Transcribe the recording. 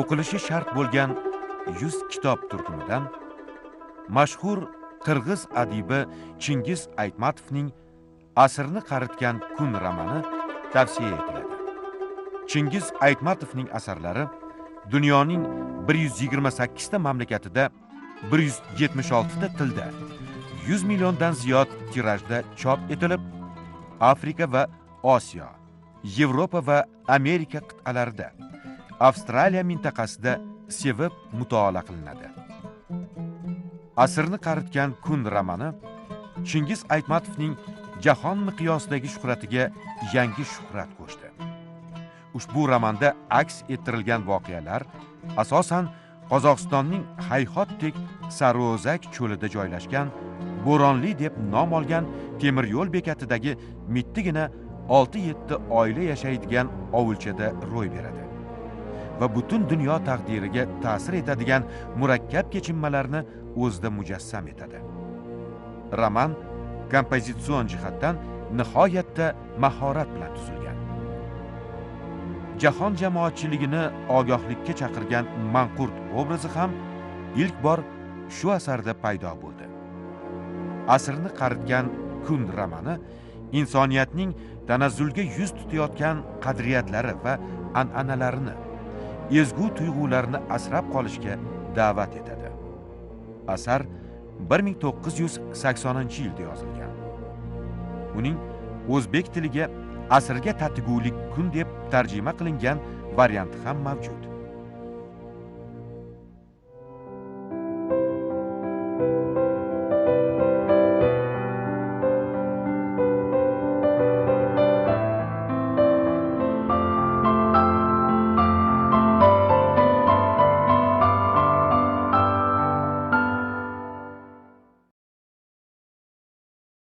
o'qilishi shart bo'lgan 100 kitob turkumidan mashhur qirg'iz adibi Chingiz Aytmatovning Asrni qaritgan kun romani tavsiya etiladi. Chingiz Aytmatovning asarlari dunyoning 128 ta mamlakatida 176 ta tilda 100 milliondan ziyod tirajda chop etilib, Afrika va Osiyo, Yevropa va Amerika qit'alarida, Avstraliya mintaqasida sevib mutolaa qilinadi. Asrni qaritgan kun romani Chingiz Aytmatovning jahon miqyosidagi shuhratiga yangi shuhrat qo'shdi. Ushbu romanda aks ettirilgan voqealar asosan Qozog'istonning Hayxotdek Sarozak cho'lida joylashgan Bo'ronli deb nom olgan temir yo'l bekatidagi mittigina 6-7 oila yashaydigan ovulchada ro'y beradi va butun dunyo taqdiriga ta'sir etadigan murakkab kechinmalarni o'zida mujassam etadi. Roman kompozitsion jihatdan nihoyatda mahorat bilan tuzilgan. Jahon jamoatchiligini ogohlikka chaqirgan manqurt obrazi ham ilk bor shu asarda paydo bo'ldi. Asrni qaritgan kun romani insoniyatning tanazzulga yuz tutayotgan qadriyatlari va an'analarini, ezgu tuyg'ularini asrab qolishga da'vat etadi. Asar 1980-yilda yozilgan. Uning o'zbek tiliga asrga tatigulik kun deb tarjima qilingan varianti ham mavjud.